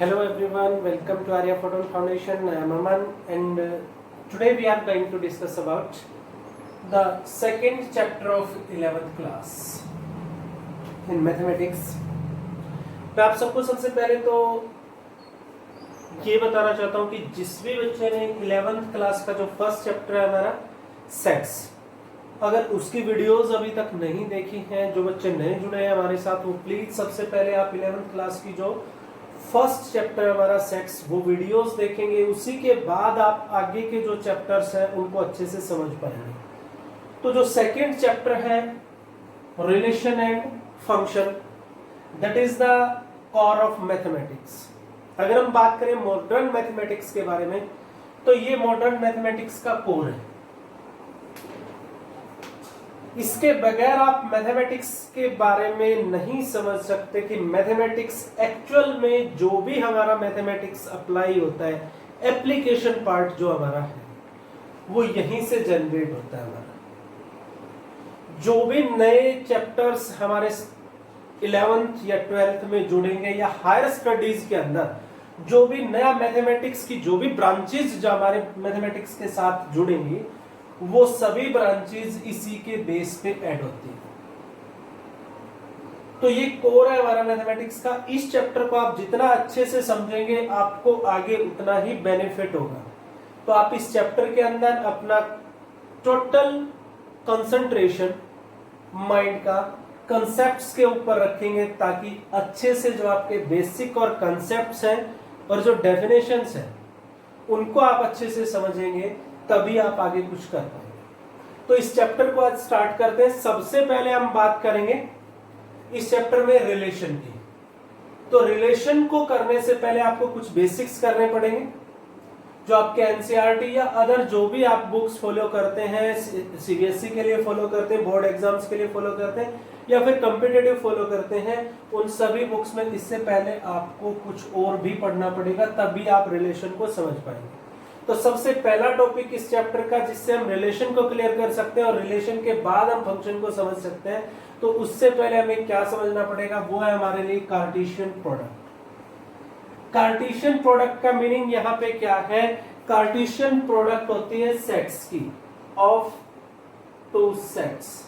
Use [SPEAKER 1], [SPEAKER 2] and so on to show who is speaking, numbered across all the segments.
[SPEAKER 1] Hello everyone, welcome to Arya Photon Foundation. I am Aman and today we are going to discuss about the second chapter of 11th class in mathematics. मैं आप सबको सबसे पहले तो ये बताना चाहता हूँ कि जिस भी बच्चे ने 11th क्लास का जो फर्स्ट चैप्टर है हमारा सेट्स, अगर उसकी वीडियोस अभी तक नहीं देखी हैं, जो बच्चे नए जुड़े हैं हमारे साथ, वो प्लीज सबसे पहले आप 11th क्लास की जो फर्स्ट चैप्टर हमारा सेट्स वो वीडियोस देखेंगे। उसी के बाद आप आगे के जो चैप्टर्स हैं उनको अच्छे से समझ पाएंगे। तो जो सेकंड चैप्टर है relation and function, that is the core of mathematics. अगर हम बात करें मॉडर्न मैथमेटिक्स के बारे में, तो ये मॉडर्न मैथमेटिक्स का कोर है। इसके बगैर आप मैथमेटिक्स के बारे में नहीं समझ सकते कि मैथमेटिक्स एक्चुअल में जो भी हमारा मैथमेटिक्स अप्लाई होता है, एप्लीकेशन पार्ट जो हमारा है वो यहीं से जनरेट होता है। हमारा जो भी नए चैप्टर्स हमारे 11th या 12th में जुड़ेंगे या हायर स्टडीज के अंदर जो भी नया मैथमेटिक्स की जो भी ब्रांचेस जो हमारे मैथमेटिक्स के साथ जुड़ेंगी, वो सभी ब्रांचेस इसी के बेस पे ऐड होती है। तो ये कोर है हमारा मैथमेटिक्स का। इस चैप्टर को आप जितना अच्छे से समझेंगे आपको आगे उतना ही बेनिफिट होगा। तो आप इस चैप्टर के अंदर अपना टोटल कंसंट्रेशन माइंड का कंसेप्ट्स के ऊपर रखेंगे, ताकि अच्छे से जो आपके बेसिक और कंसेप्ट्स हैं और जो डेफिनेशंस हैं उनको आप अच्छे से समझेंगे, तभी आप आगे कुछ कर पाएंगे। तो इस चैप्टर को आज स्टार्ट करते हैं। सबसे पहले हम बात करेंगे इस चैप्टर में रिलेशन की। तो रिलेशन को करने से पहले आपको कुछ बेसिक्स करने पड़ेंगे, जो आपके एनसीईआरटी या अदर जो भी आप बुक्स फॉलो करते हैं, सीबीएसई के लिए फॉलो करते हैं, बोर्ड एग्जाम्स के लिए फॉलो करते हैं या फिर कॉम्पिटिटिव फॉलो करते हैं, उन सभी बुक्स में इससे पहले आपको कुछ और भी पढ़ना पड़ेगा, तभी आप रिलेशन को समझ पाएंगे। तो सबसे पहला टॉपिक इस चैप्टर का जिससे हम रिलेशन को क्लियर कर सकते हैं और रिलेशन के बाद हम फंक्शन को समझ सकते हैं, तो उससे पहले हमें क्या समझना पड़ेगा, वो है हमारे लिए कार्टेशियन प्रोडक्ट। कार्टेशियन प्रोडक्ट का मीनिंग यहाँ पे क्या है? कार्टेशियन प्रोडक्ट होती है सेट्स की, ऑफ टू सेट्स।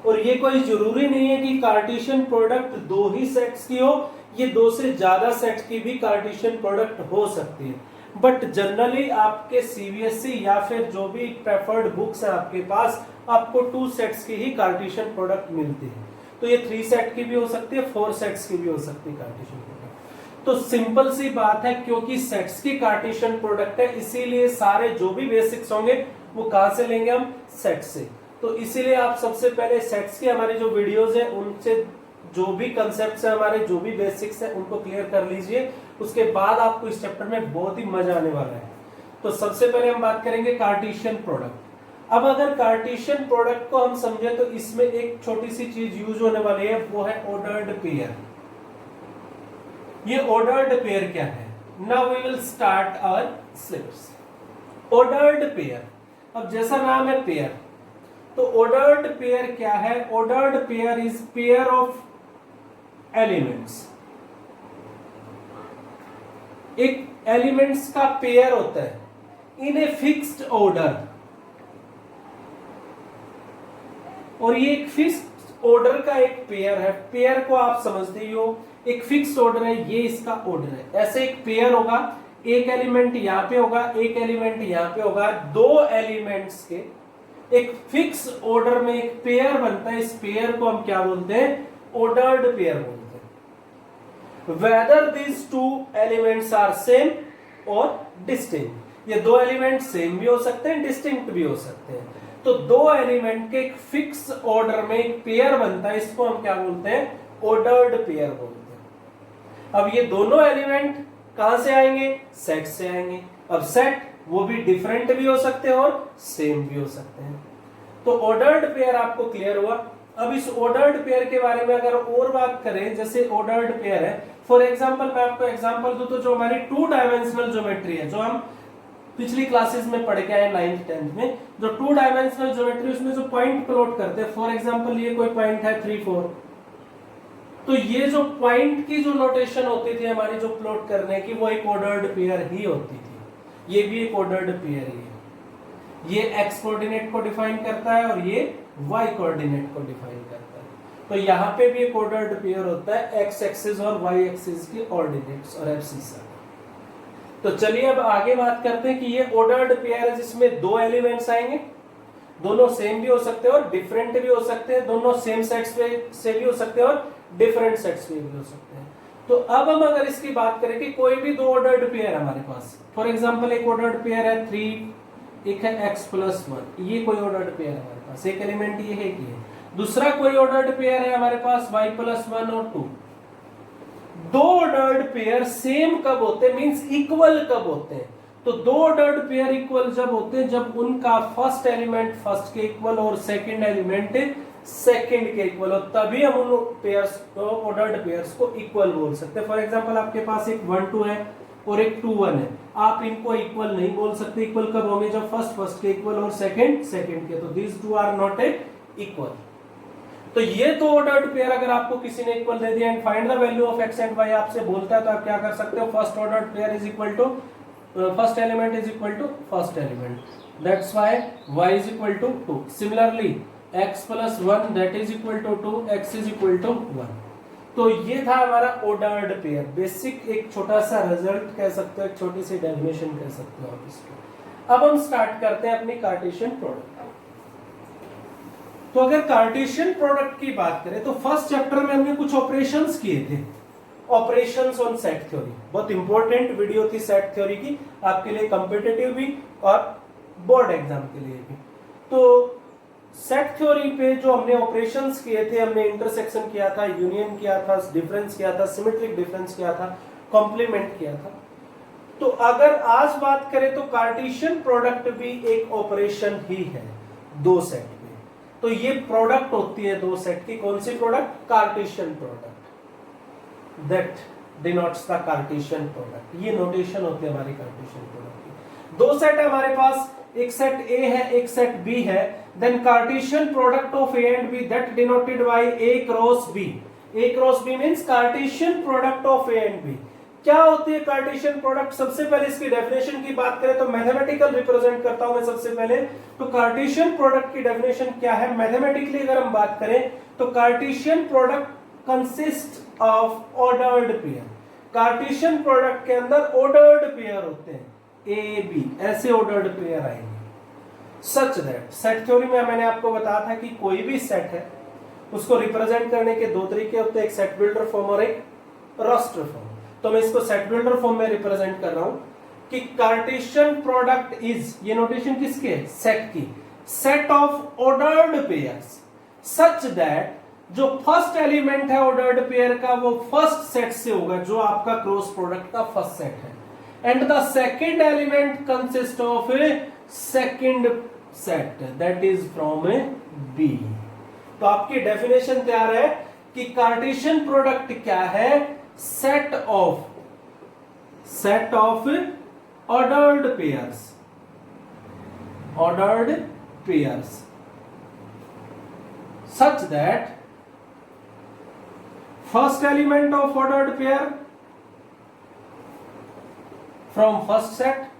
[SPEAKER 1] और ये कोई जरूरी नहीं है कि कार्टेशियन प्रोडक्ट दो ही सेट्स की हो, ये दो से ज्यादा सेट्स की भी कार्टेशियन प्रोडक्ट हो सकती है। बट जनरली आपके सीबीएसई या फिर जो भी प्रेफर्ड बुक्स है आपके पास, आपको 2 सेट्स की ही कार्टेशियन प्रोडक्ट मिलती है। तो ये 3 सेट की भी हो सकती है, 4 सेट्स की भी हो सकती है कार्टेशियन प्रोडक्ट। तो सिंपल सी बात है, क्योंकि सेट्स की कार्टेशियन प्रोडक्ट है, इसीलिए सारे जो भी बेसिक्स होंगे वो कहां से लेंगे हम? सेट से। तो इसीलिए आप सबसे पहले सेट्स की हमारी जो वीडियोस है उनसे जो भी कंसेप्ट्स है हमारे, जो भी बेसिक्स है उनको क्लियर कर लीजिए। उसके बाद आपको इस चैप्टर में बहुत ही मजा आने वाला है। तो सबसे पहले हम बात करेंगे कार्टेशियन प्रोडक्ट। अब अगर कार्टेशियन प्रोडक्ट को हम समझे तो इसमें एक छोटी सी चीज यूज होने वाली है, वो है ऑर्डर्ड पेयर। ये ऑर्डर्ड पेयर क्या है? Now we will start our slips. Ordered pair, अब जैसा नाम है पेयर, तो ऑर्डर्ड पेयर क्या है? Ordered pair is pair of elements. एक एलिमेंट्स का पेयर होता है इन ए फिक्स्ड ऑर्डर, और ये एक फिक्स्ड ऑर्डर का एक पेयर है। पेयर को आप समझते ही हो, एक फिक्स्ड ऑर्डर है, ये इसका ऑर्डर है। ऐसे एक पेयर होगा, एक एलिमेंट यहां पे होगा, एक एलिमेंट यहां पे होगा, दो एलिमेंट्स के एक फिक्स ऑर्डर में एक पेयर बनता है। इस पेयर को हम क्या बोलते हैं? ऑर्डर्ड पेयर बोलते हैं। Whether these 2 elements are same और डिस्टिंक्ट, ये दो एलिमेंट सेम भी हो सकते हैं, डिस्टिंक्ट भी हो सकते हैं। तो दो एलिमेंट के एक फिक्स ऑर्डर में एक पेयर बनता है, इसको हम क्या बोलते हैं? ऑर्डर्ड पेयर बोलते हैं। अब ये दोनों एलिमेंट कहां से आएंगे? सेट से आएंगे। अब सेट वो भी डिफरेंट भी हो सकते हैं और सेम भी हो सकते हैं। तो ऑर्डर्ड पेयर आपको क्लियर हुआ। अब इस ऑर्डर्ड पेयर के बारे में अगर और बात करें, जैसे ऑर्डर्ड पेयर है, फॉर एग्जांपल मैं आपको एग्जांपल दूं तो जो हमारी 2 डायमेंशनल ज्योमेट्री है, जो हम पिछली क्लासेस में पढ़ के आए 9th 10th में, जो 2 डायमेंशनल ज्योमेट्री उसमें जो पॉइंट प्लॉट करते हैं, फॉर एग्जांपल ये कोई पॉइंट है 3 4, तो ये जो पॉइंट की जो नोटेशन होती थी हमारी जो प्लॉट करने की, वो एक ऑर्डर्ड पेयर ही होती थी। ये भी एक ऑर्डर्ड पेयर ही है। ये x कोऑर्डिनेट को डिफाइन करता है और ये y कोऑर्डिनेट को डिफाइन करता है। तो यहाँ पे भी एक ऑर्डर्ड पेयर होता है, x एक्सिस और y एक्सिस की ऑर्डिनेट्स और एब्सिस। तो चलिए अब आगे बात करते हैं कि ये ऑर्डर्ड पेयर है जिसमें दो एलिमेंट्स आएंगे, दोनों सेम भी हो सकते हैं और डिफरेंट भी हो सकते हैं, दोनों सेम सेट्स से भी हो सकते हैं और डिफरेंट सेट्स में भी हो सकते हैं। तो अब हम अगर इसकी बात करें कि कोई भी दो ऑर्डर्ड पेयर हमारे पास, फॉर एग्जांपल एक ऑर्डर्ड पेयर है 3, एक है x+1, ये कोई ऑर्डर्ड पेयर है हमारे पास, एक एलिमेंट ये है कि दूसरा कोई ऑर्डर्ड पेयर है हमारे पास y+1 और 2। दो ऑर्डर्ड पेयर सेम कब होते हैं, मींस इक्वल कब होते हैं? तो दो ऑर्डर्ड पेयर इक्वल जब होते हैं जब उनका फर्स्ट एलिमेंट फर्स्ट के इक्वल और सेकंड एलिमेंट सेकंड के इक्वल हो, तभी हम उन पेयर्स को, ऑर्डर्ड पेयर्स को इक्वल बोल सकते हैं। फॉर एग्जांपल आपके पास एक 1 2 है और एक 2 1 है, आप इनको इक्वल नहीं बोल सकते। इक्वल कब होंगे? जब फर्स्ट के इक्वल और सेकंड के। तो this two are not a equal. तो ये दो ऑर्डर्ड पेयर अगर आपको किसी ने इक्वल दे दिया and find the value of x and y आपसे बोलता है, तो आप क्या कर सकते हो? First ordered pair is equal to first element is equal to first element, that's why y is equal to 2। Similarly x+1 that is equal to 2, x is equal to 1। तो ये था हमारा ऑर्डर्ड पेयर। बेसिक एक छोटा सा result कह सकते हो, एक छोटी सी डेफिनेशन कह सकते हो आप इसको। अब हम स्टार्ट करते हैं अपनी कार्टेशियन प्रोडक्ट। तो अगर कार्टेशियन प्रोडक्ट की बात करें तो फर्स्ट चैप्टर में हमने कुछ ऑपरेशंस किए थे, ऑपरेशंस ऑन सेट थ्योरी। बहुत इंपॉर्टेंट वीडियो थी सेट थ्योरी की, आपके लिए कॉम्पिटिटिव भी और बोर्ड एग्जाम के लिए भी। तो सेट थ्योरी पे जो हमने ऑपरेशंस किए थे, हमने इंटरसेक्शन किया था, यूनियन किया था, डिफरेंस किया था, सिमेट्रिक डिफरेंस किया था, कॉम्प्लीमेंट किया था। तो अगर आज बात करें तो कार्टेशियन प्रोडक्ट भी एक ऑपरेशन ही है दो सेट में। तो ये प्रोडक्ट होती है दो सेट की। कौन सी product? Cartesian product, that denotes the Cartesian product. ये नोटेशन होती है हमारी कार्टेशियन प्रोडक्ट की। दो सेट है हमारे पास, एक सेट A है एक सेट B है, then Cartesian product of A and B that denoted by A cross B। A cross B means Cartesian product of A and B। क्या होती है कार्टेशियन प्रोडक्ट? सबसे पहले इसकी डेफिनेशन की बात करें तो मैथमेटिकल रिप्रेजेंट करता हूं मैं सबसे पहले। तो कार्टेशियन प्रोडक्ट की डेफिनेशन क्या है मैथमेटिकली अगर हम बात करें तो? Cartesian product consist of ordered pair. Cartesian product के अंदर ऑर्डर्ड पेयर होते हैं, ए बी, ऐसे ऑर्डर्ड पेयर आएंगे। सच दैट सेट थ्योरी में मैंने आपको बताया था कि कोई भी सेट है उसको रिप्रेजेंट करने के दो तरीके होते हैं, एक सेट बिल्डर फॉर्म और एक रास्टर फॉर्म। तो मैं इसको सेट बिल्डर फॉर्म में रिप्रेजेंट कर रहा हूं कि कार्टेशियन प्रोडक्ट इज, ये नोटेशन किसके है? सेट की, set of ordered pairs such that जो फर्स्ट एलिमेंट है ऑर्डर्ड पेयर का वो फर्स्ट सेट से होगा, जो आपका क्रॉस प्रोडक्ट का फर्स्ट सेट है, and the second element consist of a second set that is from a B. तो आपकी डेफिनेशन तैयार है कि कार्टेशियन प्रोडक्ट क्या है? Set of ordered pairs such that first element of ordered pair from first set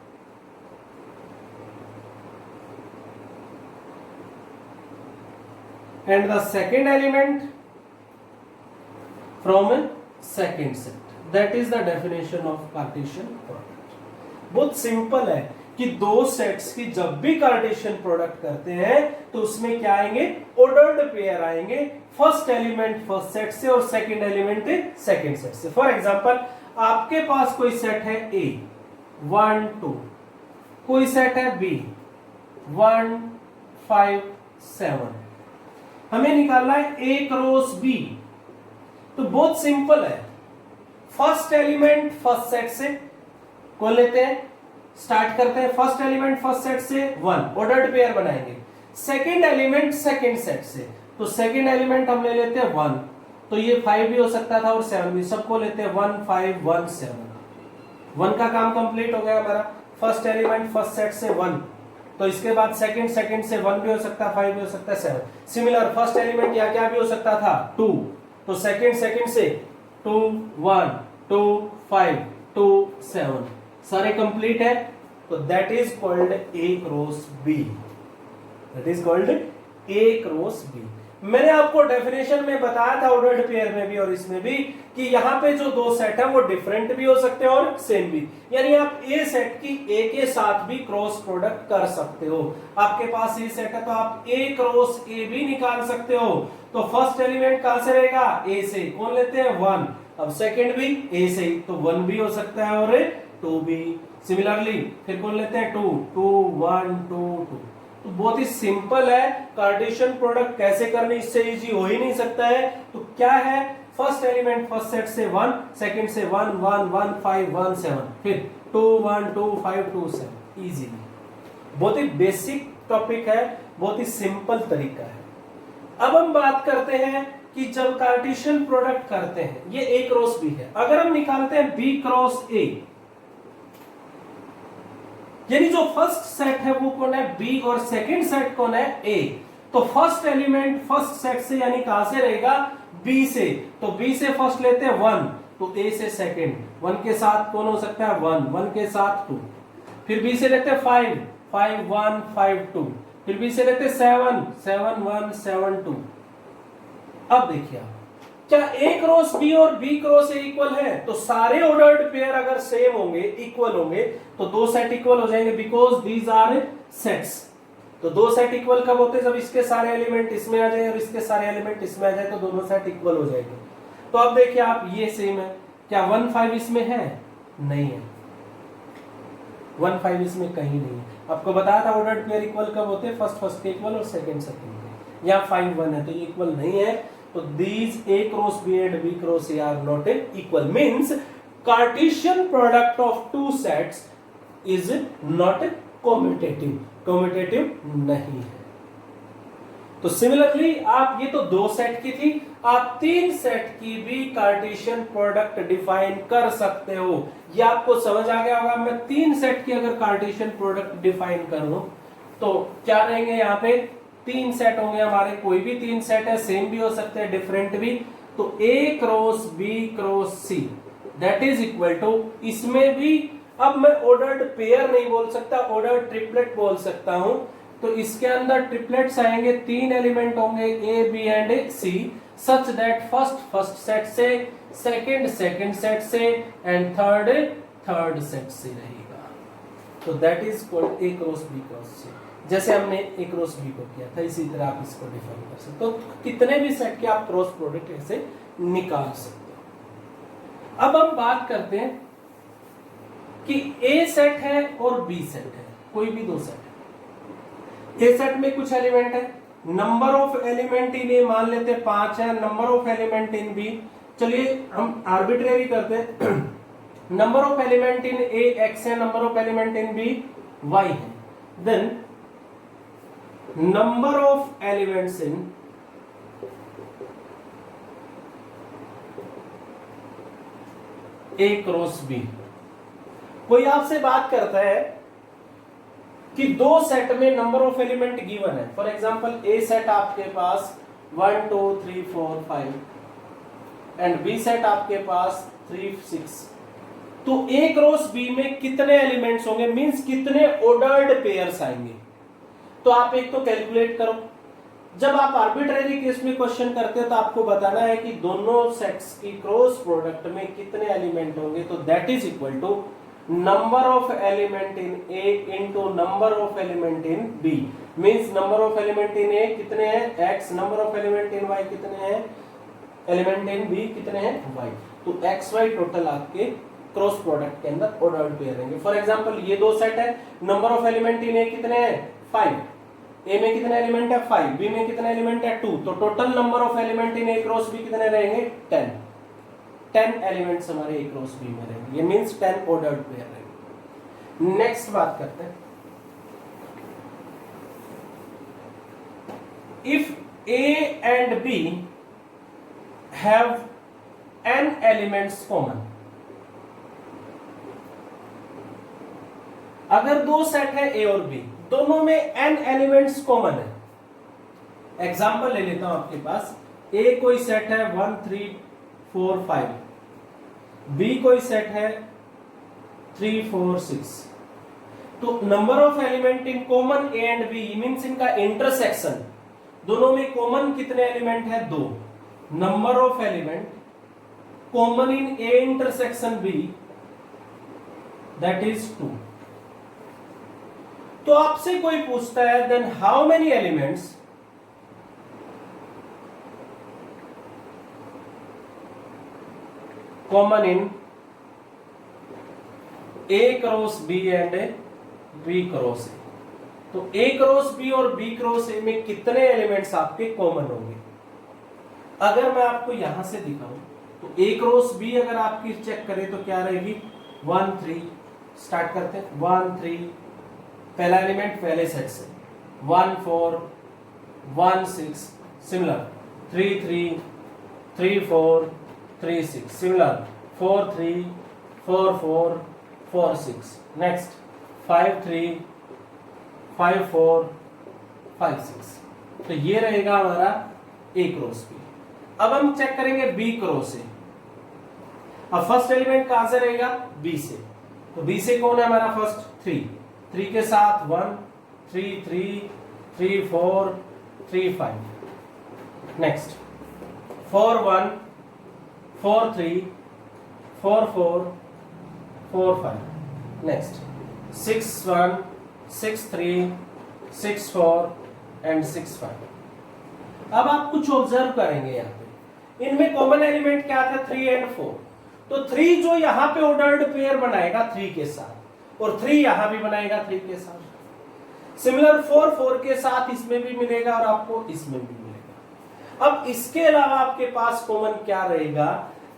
[SPEAKER 1] and the second element from a second set. That is the definition of Cartesian product. बहुत simple है कि दो sets की जब भी Cartesian product करते हैं तो उसमें क्या आएंगे? ऑर्डर्ड पेयर आएंगे, फर्स्ट एलिमेंट फर्स्ट सेट से और सेकंड एलिमेंट सेकंड सेट से। फॉर एग्जांपल आपके पास कोई सेट है A 1 2, कोई सेट है B 1 5 7, हमें निकालना है A क्रॉस B। तो बहुत सिंपल है, फर्स्ट एलिमेंट फर्स्ट सेट से कौन लेते हैं? स्टार्ट करते हैं फर्स्ट एलिमेंट फर्स्ट सेट से 1, ऑर्डर्ड पेयर बनाएंगे। सेकंड एलिमेंट सेकंड सेट से, तो सेकंड एलिमेंट हम ले लेते हैं 1, तो ये 5 भी हो सकता था और 7 भी, सबको लेते हैं 1 5 1 7। 1 का काम कंप्लीट हो गया हमारा, फर्स्ट एलिमेंट फर्स्ट सेट से 1, तो इसके बाद सेकंड से 1 भी हो सकता है, 5 भी हो सकता है, 7। सिमिलर फर्स्ट एलिमेंट या क्या भी हो सकता था 2, तो सेकंड सेकंड से 2 1 2 5 2 7 सारे कंप्लीट है, तो that is called A cross B, that is called A cross B. मैंने आपको डेफिनेशन में बताया था ऑर्डर्ड पेयर में भी और इसमें भी कि यहाँ पे जो दो सेट है वो डिफरेंट भी हो सकते हैं और सेम भी, यानी आप ए सेट की ए के साथ भी क्रॉस प्रोडक्ट कर सकते हो। आपके पास ए सेट है तो आप ए क्रॉस ए भी निकाल सकते हो। तो फर्स्ट एलिमेंट कहां से रहेगा, ए से, कौन लेते हैं 1, अब सेकंड भी ए से, तो 1 भी हो सकता है और 2 भी। सिमिलरली फिर कौन लेते हैं 2 2 1 2 2। तो बहुत ही सिंपल है, कार्टेशियन प्रोडक्ट कैसे करनी इससे इजी हो ही नहीं सकता है। तो क्या है, फर्स्ट एलिमेंट फर्स्ट सेट से 1, सेकंड से 1 1 1 5 1 7, फिर 2 1 2 5 2 7, इजी। बहुत ही बेसिक टॉपिक है, बहुत ही सिंपल तरीका है। अब हम बात करते हैं कि जब कार्टेशियन प्रोडक्ट करते हैं, ये ए क्रॉस बी है, अगर हम निकालते हैं बी क्रॉस ए, यानी जो फर्स्ट सेट है वो कौन है, बी, और सेकंड सेट कौन है, ए। तो फर्स्ट एलिमेंट फर्स्ट सेट से यानी कहां से रहेगा, बी से, तो बी से फर्स्ट लेते हैं 1, तो ए से सेकंड, 1 के साथ कौन हो सकता है 1, 1 के साथ 2, फिर बी से लेते हैं 5 5 1 5 2, फिर बी से लेते हैं 7 7 1 7 2। अब देखिए क्या ए क्रॉस बी और बी क्रॉस ए इक्वल है, तो सारे ऑर्डर्ड पेयर अगर सेम होंगे, इक्वल होंगे, तो दो सेट इक्वल हो जाएंगे, बिकॉज दीज आर सेट्स। तो दो सेट इक्वल कब होते हैं, जब इसके सारे एलिमेंट इसमें आ जाए और इसके सारे एलिमेंट इसमें आ जाए, तो दोनों सेट इक्वल हो जाएंगे। तो अब देखिए आप, ये सेम है, क्या 1 5 इसमें है, नहीं है, 1 5 इसमें कहीं नहीं है। आपको बताया था ऑर्डर्ड पेयर इक्वल कब होते हैं, फर्स्ट फर्स्ट के इक्वल और सेकंड सेकंड के। यहाँ 5 1 है तो ये इक्वल नहीं है, तो these A cross B and B cross A are not equal, means Cartesian product of two sets is not commutative, commutative नहीं है। तो सिमिलरली आप, ये तो दो सेट की थी, आप तीन सेट की भी कार्टेशियन प्रोडक्ट डिफाइन कर सकते हो। ये आपको समझ आ गया होगा। मैं तीन सेट की अगर कार्टेशियन प्रोडक्ट डिफाइन करूं तो क्या रहेंगे, यहाँ पे तीन सेट होंगे हमारे, कोई भी तीन सेट है, सेम भी हो सकते हैं डिफरेंट भी। तो A cross B cross C that is equal to, इसमें भी अब मैं ऑर्डर्ड पेयर नहीं बोल सकता, ऑर्डर्ड ट्रिपलेट बोल सकता हूं। तो इसके अंदर ट्रिपलेट्स आएंगे, तीन एलिमेंट होंगे A B and C, such that first set से, सेकंड सेट से एंड थर्ड सेट से रहेगा। तो that is called A cross B cross C। जैसे हमने ए क्रॉस बी को किया था, इसी तरह आप इसको डिफाइन कर सकते हो। तो कितने भी सेट के आप क्रॉस प्रोडक्ट ऐसे निकाल सकते हो। अब हम बात करते हैं कि ए सेट है और बी सेट है, कोई भी दो सेट है। ए सेट में कुछ एलिमेंट है, number of element in A मान लेते 5 है, number of element in B, चलिए हम आर्बिट्रेरी करते हैं। Number of element in A X है, number of element in B Y है। Then number of elements in A cross B। कोई आपसे बात करता है कि दो सेट में नंबर ऑफ एलिमेंट गिवन है, फॉर एग्जांपल ए सेट आपके पास 1 2 3 4 5 एंड बी सेट आपके पास 3 6। तो A क्रॉस B में कितने एलिमेंट्स होंगे, मींस कितने ऑर्डर्ड पेयर्स आएंगे। तो आप एक तो कैलकुलेट करो। जब आप आर्बिट्रेरी केस में क्वेश्चन करते हो तो आपको बताना है कि दोनों सेट्स की क्रॉस प्रोडक्ट में कितने एलिमेंट होंगे। तो that is equal to number of element in A into number of element in B, means number of element in A कितने हैं x, number of element in y कितने हैं, element in B कितने हैं y। तो x y total आपके cross product के अंदर ऑर्डर्ड पेयर रहेंगे। फॉर एग्जांपल ये दो सेट है, number of element in A कितने हैं 5, ए में कितने एलिमेंट है 5, बी में कितने एलिमेंट है 2, तो total number of element in A cross B कितने रहेंगे 10 एलिमेंट्स हमारे ए क्रॉस बी में रहेंगे। ये मींस 10 ऑर्डर्ड पेयर रहेंगे। नेक्स्ट बात करते हैं, if A and B have n elements common, अगर दो सेट है ए और बी, दोनों में n एलिमेंट्स कॉमन है। एग्जांपल ले लेता हूं आपके पास ए कोई सेट है 1 3 4 5, बी कोई सेट है 3 4 6। तो number of element in common A and B means इनका इंटरसेक्शन, दोनों में कॉमन कितने एलिमेंट है? 2। Number of element common in A intersection B that is 2। तो आपसे कोई पूछता है then how many elements common in A cross B and B cross A. तो ए क्रॉस बी और बी क्रॉस ए में कितने एलिमेंट्स आपके कॉमन होंगे? अगर मैं आपको यहां से दिखाऊं तो ए क्रॉस बी अगर आपकी चेक करें तो क्या रहेगी? 1 3। स्टार्ट करते हैं 1 3, पहला एलिमेंट पहले सेट से 1 4 1 6, सिमिलर 3 3 3 4 3 6, सिमिलर 4 3 4 4 4 6, नेक्स्ट 5 3 5 4 5 6। तो ये रहेगा हमारा ए क्रॉस बी। अब हम चेक करेंगे बी क्रॉस ए। अब फर्स्ट एलिमेंट कहां से रहेगा? बी से। तो बी से कौन है हमारा? फर्स्ट 3, 3 के साथ 1 3 3 3 4 3 5, नेक्स्ट 4 1 4 3 4 4 4 5, नेक्स्ट 6 1 6 3 6 4 एंड 6 5। अब आप कुछ ऑब्जर्व करेंगे यहाँ पे, इनमें कॉमन एलिमेंट क्या था? 3 एंड 4। तो 3 जो यहाँ पे ऑर्डर्ड पेयर बनाएगा 3 के साथ, और 3 यहां भी बनाएगा 3 के साथ। सिमिलर 4 4 के साथ इसमें भी मिलेगा और आपको इसमें भी मिलेगा। अब इसके अलावा आपके पास कॉमन क्या रहेगा?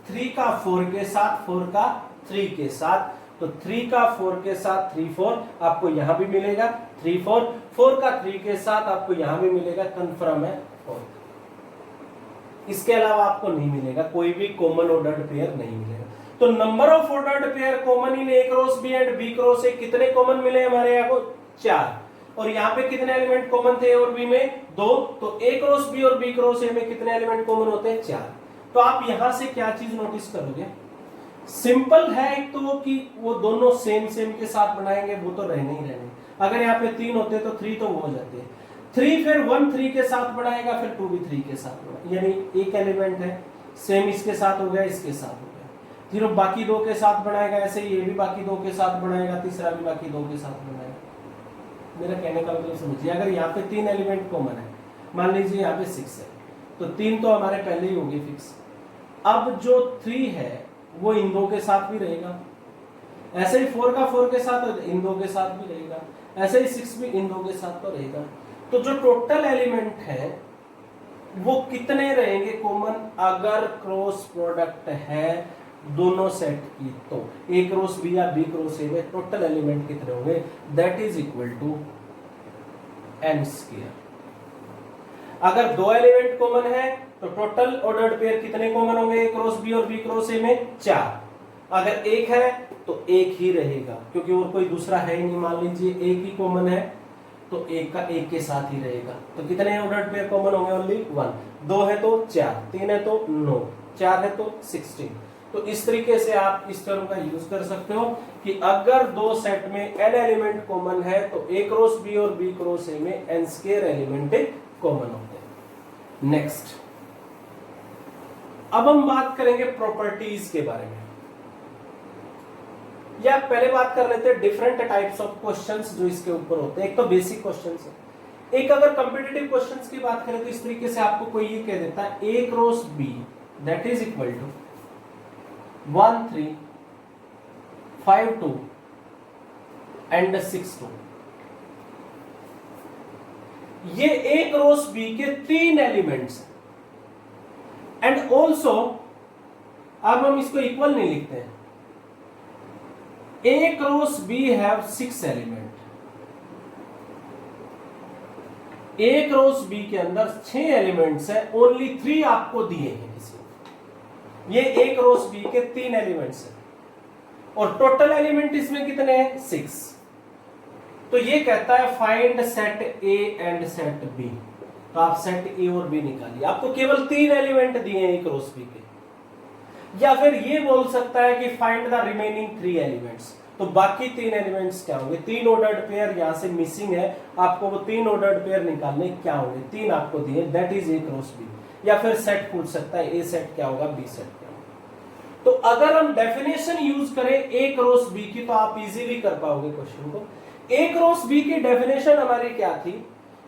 [SPEAKER 1] 3 का 4 के साथ, 4 का 3 के साथ। तो 3 का 4 के साथ 3 4 आपको यहां भी मिलेगा, 3 4 4 का 3 के साथ आपको यहां भी मिलेगा, कंफर्म है 4। इसके अलावा आपको नहीं मिलेगा, कोई भी कॉमन ऑर्डर्ड पेयर नहीं मिलेगा। तो number of ordered pair common in A cross B and B cross A कितने कॉमन मिले हमारे यहाँ को? 4। और यहाँ पे कितने एलिमेंट कॉमन थे ए और बी में? 2। तो ए क्रॉस बी और बी क्रॉस ए में कितने एलिमेंट कॉमन होते हैं? 4। तो आप यहां से क्या चीज नोटिस करोगे? सिंपल है एक तो कि वो दोनों सेम के साथ बनाएंगे, वो तो रहने ही रहने। अगर यहाँ पे 3 होते तो 3 तो वो हो जाते हैं। 3 फिर 1 3 के साथ बनाएगा, फिर 2 भी 3 के साथ बनाएगा, यानी एक एलिमेंट है सेम इसके साथ हो गया, इसके साथ हो गया। फिर बाकी 2 के साथ बनाएगा, ऐसे ये भी बाकी 2 के साथ बनाएगा, तीसरा भी बाकी 2 के साथ बनाएगा। मेरा कहने का मतलब समझिए, अगर यहाँ पे 3 एलिमेंट कॉमन है, मान लीजिए यहाँ पे 6 है, तो 3 तो हमारे पहले ही होगी फिक्स। अब जो 3 है वो इन 2 के साथ भी रहेगा, ऐसे ही 4 का 4 के साथ इन 2 के साथ भी रहेगा, ऐसे ही 6 भी इन 2 के साथ तो रहेगा। तो जो टोटल एलिमेंट है वो कितने रहेंगे कॉमन? अगर क्रॉस प्रोडक्ट है दोनों सेट की, तो ए क्रॉस बी या बी क्रॉस ए में टोटल एलिमेंट कितने होंगे? That is equal to n square. अगर 2 एलिमेंट कॉमन है तो टोटल ऑर्डर्ड पेयर कितने कॉमन होंगे ए क्रॉस बी और बी क्रॉस ए में? 4। अगर एक है तो एक ही रहेगा, क्योंकि और कोई दूसरा है ही नहीं। मान लीजिए एक ही कॉमन है तो एक का एक के साथ ही रहेगा। तो कितने ऑर्डर्ड पेयर कॉमन होंगे? ओनली 1। 2 है तो 4, 3 है तो 9, 4 है तो 16। तो इस तरीके से आप इस टर्म का यूज कर सकते हो कि अगर 2 सेट में n एलिमेंट कॉमन है तो ए क्रॉस बी और बी क्रॉस ए में n स्क्वायर एलिमेंट कॉमन होते हैं। नेक्स्ट, अब हम बात करेंगे प्रॉपर्टीज के बारे में, या पहले बात कर लेते हैं डिफरेंट टाइप्स ऑफ क्वेश्चंस जो इसके ऊपर होते हैं। एक तो बेसिक क्वेश्चंस है, एक अगर कॉम्पिटिटिव क्वेश्चंस की बात करें तो इस तरीके से आपको कोई ये कह देता है A cross B that is equal to 1 3 5 2 and 6 2। ये ए क्रॉस बी के 3 एलिमेंट्स एंड ऑल्सो, अब हम इसको इक्वल नहीं लिखते हैं, A cross B have 6 element. A cross B के अंदर 6 एलिमेंट्स है, ओनली 3 आपको दिए हैं किसी ने। ये A क्रॉस B के 3 एलिमेंट्स है और टोटल एलिमेंट इसमें कितने हैं? 6। तो ये कहता है find set A and set B। तो आप सेट ए और बी निकालिए। आपको केवल 3 एलिमेंट दिए हैं ए क्रॉस बी के। या फिर ये बोल सकता है कि फाइंड द रिमेनिंग 3 एलिमेंट्स, तो बाकी 3 एलिमेंट्स क्या होंगे? 3 ऑर्डर्ड पेयर यहां से मिसिंग है, आपको वो 3 ऑर्डर्ड पेयर निकालने क्या होंगे? 3 आपको दिए, that is A cross B. या फिर सेट पूछ सकता है, ए सेट क्या होगा, बी सेट क्या होगा। तो अगर हम डेफिनेशन यूज करें ए क्रॉस बी की, तो आप इजीली कर पाओगे क्वेश्चन को। ए क्रॉस बी की डेफिनेशन हमारी क्या थी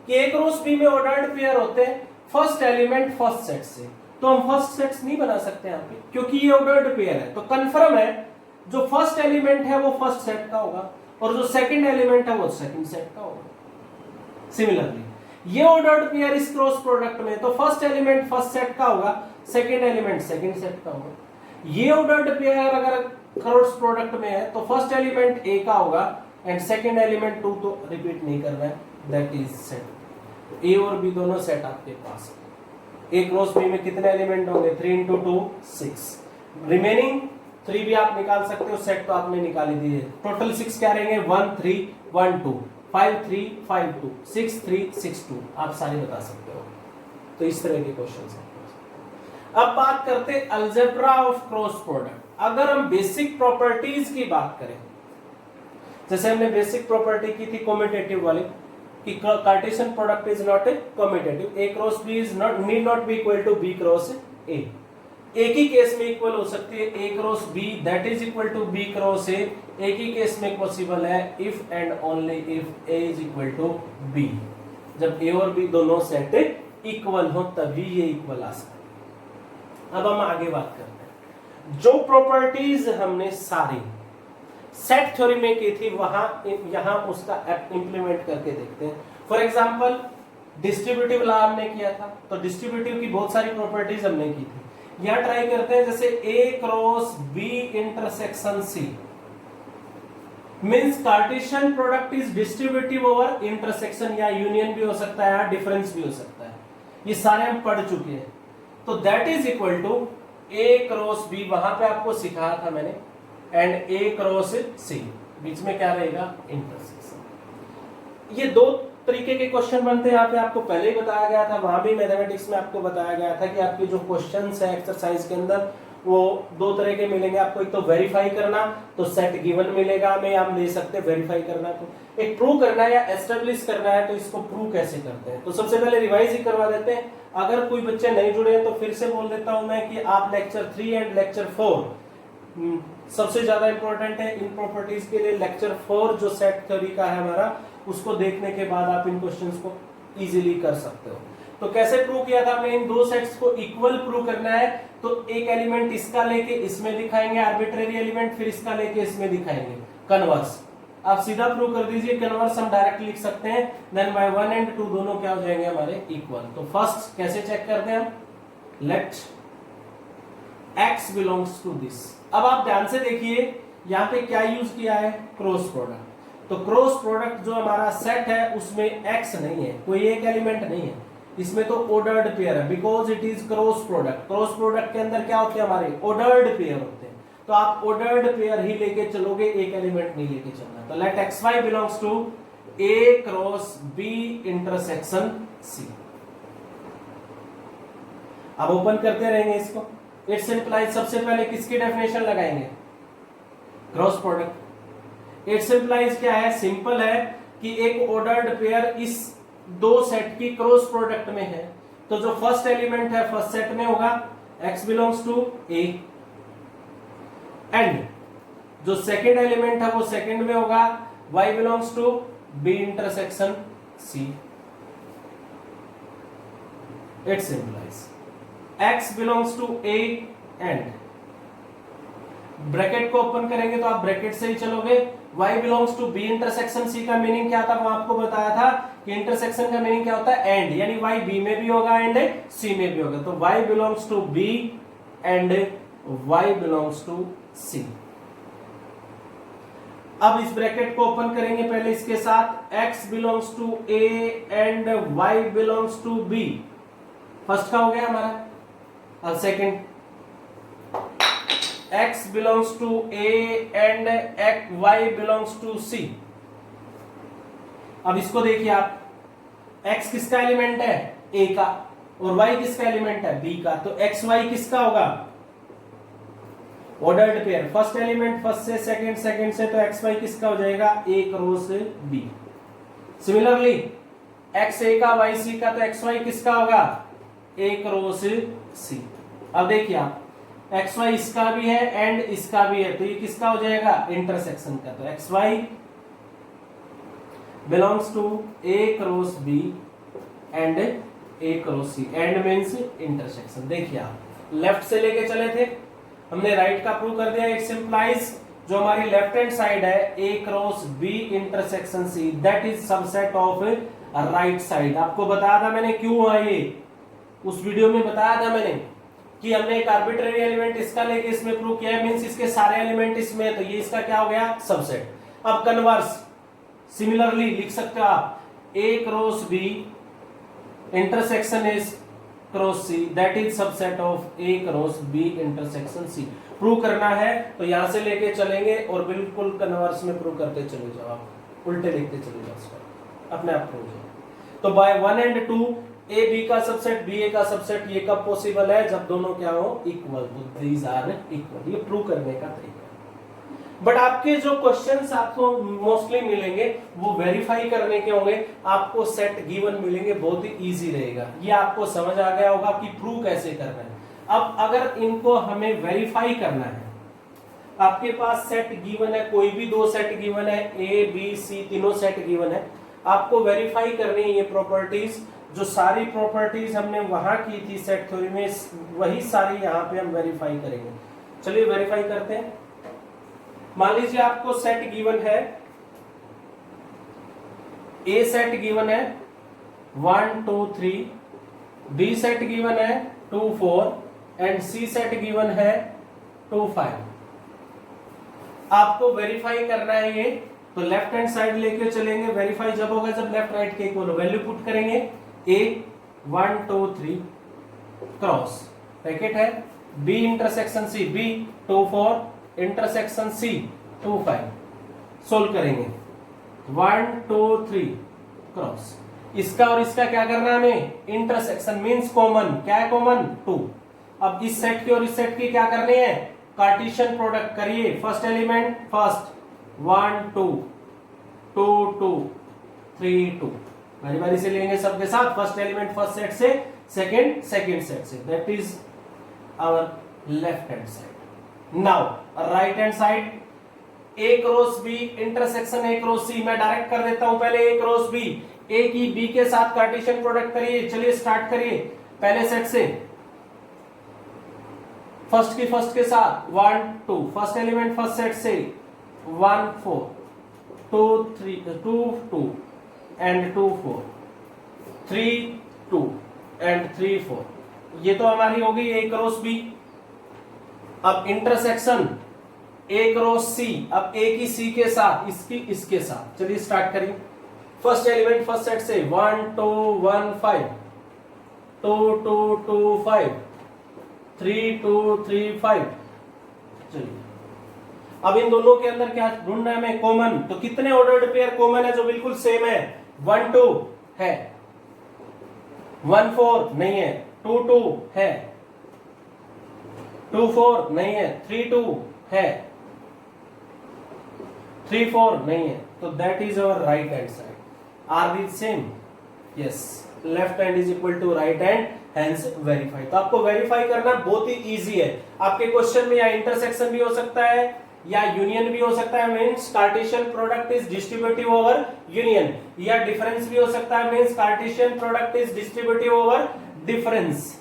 [SPEAKER 1] कि ए क्रॉस बी में ऑर्डर्ड पेयर होते हैं फर्स्ट एलिमेंट फर्स्ट सेट से, तो हम फर्स्ट सेट्स नहीं बना सकते यहाँ पे क्योंकि ये ऑर्डर्ड पेयर है। तो कंफर्म है जो फर्स्ट एलिमेंट है वो फर्स्ट सेट का होगा और जो सेकंड एलिमेंट है वो सेकंड सेट का होगा। सिमिलरली ये ऑर्डर्ड पेयर इस क्रॉस प्रोडक्ट में, तो फर्स्ट एलिमेंट फर्स्ट सेट का होगा, सेकंड एलिमेंट सेकंड सेट का होगा। ये ऑर्डर्ड पेयर अगर क्रॉस प्रोडक्ट में है तो फर्स्ट एलिमेंट ए का होगा एंड सेकंड एलिमेंट 2, तो रिपीट नहीं करना है, दैट इज सेट। ए और बी दोनों सेट आपके पास है। ए क्रॉस बी में कितने एलिमेंट होंगे? 3 × 2 6। रिमेनिंग 3 भी आप निकाल सकते हो, सेट तो आपने निकाल ही दिए। टोटल 6 क्या रहेंगे? 1 3 1 2 5 3 5 2 6 3 6 2। आप सारे बता सकते हो। तो इस तरह के क्वेश्चंस हैं। अब बात करते हैं अलजेब्रा ऑफ क्रॉस प्रोडक्ट। अगर हम बेसिक प्रॉपर्टीज की बात करें, जैसे हमने बेसिक प्रॉपर्टी की थी कम्यूटेटिव वाली कि Cartesian product is not a commutative, A cross B is not need not be equal to B cross A. एक ही केस में इक्वल हो सकती है A cross B that is equal to B cross A. एक ही case में possible है if and only if A is equal to B. जब ए और बी दोनों सेट इक्वल हो तभी ये इक्वल आ सकते हैं। अब हम आगे बात करते हैं। जो प्रॉपर्टीज हमने सारी सेट थ्योरी में की थी यहां उसका इंप्लीमेंट करके देखते हैं। फॉर एग्जांपल डिस्ट्रीब्यूटिव लॉ हमने किया था, तो डिस्ट्रीब्यूटिव की बहुत सारी प्रॉपर्टीज हमने की थी। यहां ट्राई करते हैं, जैसे A cross B intersection C means Cartesian product is distributive over intersection, या यूनियन भी हो सकता है या डिफरेंस भी हो सकता है। ये सारे हम पढ़ चुके हैं। तो that is equal to A cross B, वहां पे आपको सिखाया था मैंने, एंड ए क्रॉस सी, बीच में क्या रहेगा? इंटरसेक्शन। ये दो तरीके के क्वेश्चन बनते हैं। यहाँ पे आपको पहले ही बताया गया था, वहां भी मैथमेटिक्स में आपको बताया गया था कि आपके जो क्वेश्चंस है एक्सरसाइज के अंदर वो दो तरह के मिलेंगे आपको। एक तो वेरीफाई करना, तो सेट गिवन मिलेगा हमें, हम ले सकते हैं वेरीफाई करना। तो एक प्रूव करना है या एस्टेब्लिश करना है, तो इसको प्रूव कैसे करते हैं? तो सबसे पहले रिवाइज ही करवा देते हैं। अगर कोई बच्चे नहीं जुड़े हैं तो फिर से बोल देता हूं मैं कि आप लेक्चर 3 एंड लेक्चर 4 सबसे ज्यादा इंपॉर्टेंट है इन प्रॉपर्टीज के लिए। लेक्चर 4 जो सेट थ्योरी का है हमारा, उसको देखने के बाद आप इन क्वेश्चंस को इजीली कर सकते हो। तो कैसे प्रूव किया था हमने? इन दो सेट्स को इक्वल प्रूव करना है, तो एक एलिमेंट इसका लेके इसमें दिखाएंगे आर्बिट्रेरी एलिमेंट, फिर इसका लेके इसमें दिखाएंगे कन्वर्स। आप सीधा प्रूव कर दीजिए, कन्वर्स हम डायरेक्ट लिख सकते हैं, देन बाय 1 एंड 2 दोनों क्या हो जाएंगे हमारे? इक्वल। तो फर्स्ट कैसे चेक करते हैं हम? Let x belongs to this. अब आप ध्यान से देखिए यहाँ पे क्या यूज किया है? Cross product. तो क्रॉस प्रोडक्ट जो हमारा सेट है उसमें x नहीं है, कोई एक एलिमेंट नहीं है, इसमें तो ऑर्डर्ड पेयर है, because it is cross product. Cross product के अंदर क्या होते हैं? हमारे ऑर्डर्ड पेयर होते हैं। तो आप ऑर्डर्ड पेयर ही लेके चलोगे, एक एलिमेंट नहीं लेके चलना। तो let xy belongs to a cross b intersection c। अब ओपन करते रहेंगे इसको। इट्स इंप्लाइज, सबसे पहले किसकी डेफिनेशन लगाएंगे? Cross product. इट्स इंप्लाइज क्या है? सिंपल है कि एक ऑर्डर्ड पेयर इस दो सेट की क्रॉस प्रोडक्ट में है, तो जो फर्स्ट एलिमेंट है फर्स्ट सेट में होगा, x belongs to a, and जो सेकंड एलिमेंट है वो सेकंड में होगा, y belongs to b intersection c। It's implies x belongs to a and bracket को ओपन करेंगे तो आप ब्रैकेट से ही चलोगे। y belongs to b intersection c का मीनिंग क्या था? वो आपको बताया था कि इंटरसेक्शन का मीनिंग क्या होता है? एंड, यानी y b में भी होगा एंड c में भी होगा। तो y belongs to b and y belongs to c। अब इस ब्रैकेट को ओपन करेंगे पहले इसके साथ, x belongs to a and y belongs to b। First का हो गया हमारा। अब second, x belongs to a and y belongs to c। अब इसको देखिए आप, x किसका एलिमेंट है? ए का, और वाई किसका एलिमेंट है, बी का। तो एक्स वाई किसका होगा, ordered pair, first element first से, सेकंड सेकंड से, तो एक्स वाई किसका हो जाएगा, ए क्रॉस बी। सिमिलरली एक्स ए का वाई सी का, तो एक्स वाई किसका होगा, ए क्रॉस सी। अब देखिए आप, एक्स वाई इसका भी है एंड इसका भी है, तो ये किसका हो जाएगा, इंटरसेक्शन का। तो X Y belongs to A cross B and A cross C, and means intersection. देखिए आप लेफ्ट से लेके चले थे, हमने राइट का प्रूव कर दिया। इट्स इंप्लाइज जो हमारी लेफ्ट हैंड साइड है A cross B intersection C, that is subset of right side. आपको बताया था मैंने क्यों हुआ ये, उस वीडियो में बताया था मैंने कि हमने एक आर्बिट्रेरी एलिमेंट इसका लेके इसमें प्रूव किया है, मींस इसके सारे एलिमेंट इसमें है, तो ये इसका क्या हो गया, सबसेट। अब कन्वर्स सिमिलरली लिख सकते हो आप, A cross B intersection is cross C, that is subset of A cross B intersection C. Prove करना है तो यहां से लेके चलेंगे और बिल्कुल कन्वर्स में प्रूव करते चले जाओ, आप उल्टे लिखते चले जाओ, उसका अपने आप प्रूव हो। तो बाय 1 and 2 ए बी का सबसेट बी ए का सबसेट, ये कब पॉसिबल है, जब दोनों क्या हो, इक्वल, तो दीज आर इक्वल। ये प्रूव करने का तरीका। बट आपके जो क्वेश्चंस आपको मोस्टली मिलेंगे वो वेरीफाई करने के होंगे, आपको सेट गिवन मिलेंगे, बहुत ही इजी रहेगा। ये आपको समझ आ गया होगा कि प्रूव कैसे करना है। अब अगर इनको हमें वेरीफाई करना है, आपके पास सेट गिवन है, कोई भी दो सेट गिवन है, ए बी सी तीनों सेट गिवन है, आपको वेरीफाई करनी है ये प्रॉपर्टीज। जो सारी प्रॉपर्टीज हमने वहां की थी सेट थ्योरी में, वही सारी यहाँ पे हम वेरीफाई करेंगे। चलिए वेरीफाई करते हैं। मान लीजिए आपको सेट गिवन है, ए सेट गिवन है 1 2 3, बी सेट गिवन है 2 4 एंड सी सेट गिवन है 2 5। आपको वेरीफाई करना है ये, तो लेफ्ट हैंड साइड लेके चलेंगे। वेरीफाई जब होगा जब लेफ्ट राइट के इक्वल हो, वैल्यू पुट करेंगे, ए 1 2 3 क्रॉस ब्रैकेट है, B intersection C, B 2 4 intersection C 2 5। Solve करेंगे 1 2 3 क्रॉस, इसका और इसका क्या करना है हमें, इंटरसेक्शन मींस कॉमन, क्या है कॉमन, 2। अब इस सेट की और इस सेट की क्या करनी है, कार्टेशियन प्रोडक्ट करिए। फर्स्ट एलिमेंट फर्स्ट 1 2 2 2 3 2, बारी बारी से लेंगे सबके साथ। फर्स्ट एलिमेंट फर्स्ट सेट से, सेकंड सेकंड सेट से, that is our left hand side. Now right hand side, A cross B intersection A cross C, मैं डायरेक्ट कर देता हूं पहले ए क्रॉस बी, ए की बी के साथ कार्टेशियन प्रोडक्ट करिए। चलिए स्टार्ट करिए पहले सेट से, फर्स्ट की फर्स्ट के साथ 1 2, फर्स्ट एलिमेंट फर्स्ट सेट से 1 4 2 3 2 2 एंड 2 4 3 2 एंड 3 4। ये तो हमारी हो गई ए क्रॉस बी। अब इंटरसेक्शन ए क्रॉस सी, अब ए की सी के साथ, इसकी इसके साथ। चलिए स्टार्ट करिए, फर्स्ट एलिमेंट फर्स्ट सेट से 1 2 1 5 2 2 2 5 3 2 3 5। चलिए अब इन दोनों के अंदर क्या ढूंढना है हमें, कॉमन। तो कितने ऑर्डर्ड पेयर कॉमन है जो बिल्कुल सेम है, 1 2 है, 1 4 नहीं है, 2 2 है, 2 4 नहीं है, 3 2 है, 3 4 नहीं है। तो that is our right hand side. Are the same, yes, left hand is equal to right hand, hence verify. तो आपको वेरीफाई करना बहुत ही इजी है। आपके क्वेश्चन में या इंटरसेक्शन भी हो सकता है या यूनियन भी हो सकता है, means Cartesian product is distributive over union, या डिफरेंस भी हो सकता है, means Cartesian product is distributive over difference.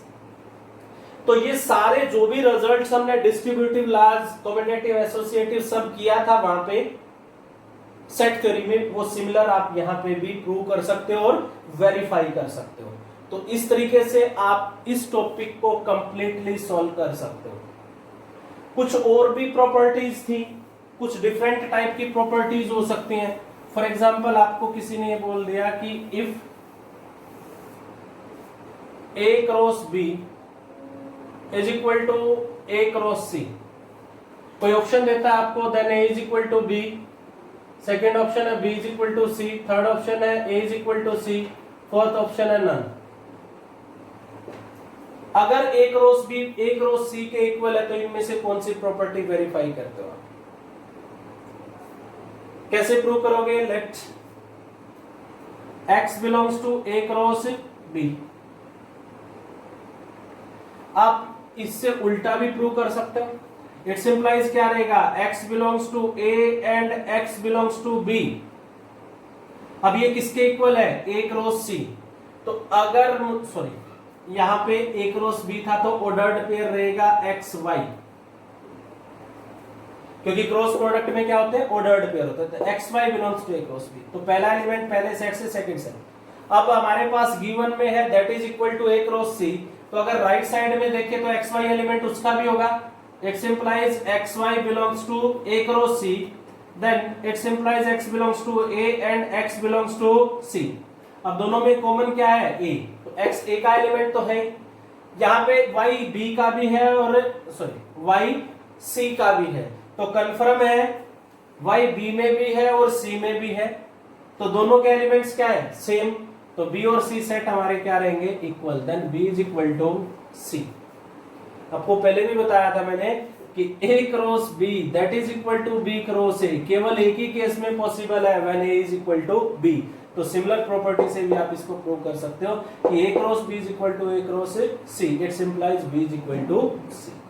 [SPEAKER 1] तो ये सारे जो भी रिजल्ट्स हमने डिस्ट्रीब्यूटिव लॉज, कम्यूटेटिव, एसोसिएटिव सब किया था वहां पे सेट थ्योरी में, वो सिमिलर आप यहां पे भी प्रूव कर सकते हो और वेरीफाई कर सकते हो। तो इस तरीके से आप इस टॉपिक को कंप्लीटली सॉल्व कर सकते हो। कुछ और भी प्रॉपर्टीज थी, कुछ डिफरेंट टाइप की प्रॉपर्टीज हो सकती हैं। फॉर एग्जांपल आपको किसी ने बोल दिया कि if A cross B is equal to A cross C, कोई ऑप्शन देता है आपको, then A is equal to B, second option है B is equal to C, third option है A is equal to C, fourth option है none. अगर एक रोस B एक रोस सी के इक्वल है तो इनमें से कौन सी प्रॉपर्टी वेरीफाई करते हो? कैसे प्रूव करोगे? Let x belongs to A cross B. आप इससे उल्टा भी प्रूव कर सकते हो। इट्स इंप्लाइज क्या रहेगा? x belongs to a and x belongs to b। अब ये किसके इक्वल है? a cross c। तो अगर सॉरी यहां पे a क्रॉस b था तो ऑर्डर्ड पेयर रहेगा x y, क्योंकि क्रॉस प्रोडक्ट में क्या होते हैं? ऑर्डर्ड पेयर होते हैं। तो X Y belongs to A cross B. तो पहला एलिमेंट पहले सेट से सेकंड सेट। अब हमारे पास गिवन में है that is equal to A cross C. तो अगर राइट साइड में देखें तो एक्स वाई एलिमेंट उसका भी होगा। It's implies X Y belongs to A cross C, then it's implies X belongs to A and X belongs to C. अब दोनों में कॉमन क्या है? ए। तो एक्स ए का एलिमेंट तो है, यहाँ पे वाई बी का भी है और सॉरी वाई सी का भी है। तो कंफर्म है y b में भी है और c में भी है। तो दोनों के एलिमेंट्स क्या है? सेम। तो b और c सेट हमारे क्या रहेंगे? Equal. Then b is equal to c। आपको पहले भी बताया था मैंने कि a cross b that is equal to b cross a केवल एक ही केस में पॉसिबल है, when a is equal to b। तो सिमिलर प्रॉपर्टी से भी आप इसको प्रूव कर सकते हो कि a cross b is equal to a cross c। It's implies b is equal to c।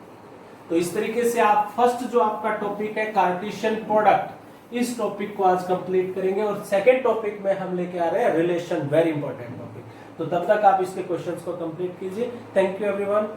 [SPEAKER 1] तो इस तरीके से आप फर्स्ट जो आपका टॉपिक है कार्टेशियन प्रोडक्ट, इस टॉपिक को आज कंप्लीट करेंगे। और सेकंड टॉपिक में हम लेके आ रहे हैं रिलेशन, वेरी इंपॉर्टेंट टॉपिक। तो तब तक आप इसके क्वेश्चंस को कंप्लीट कीजिए। Thank you everyone.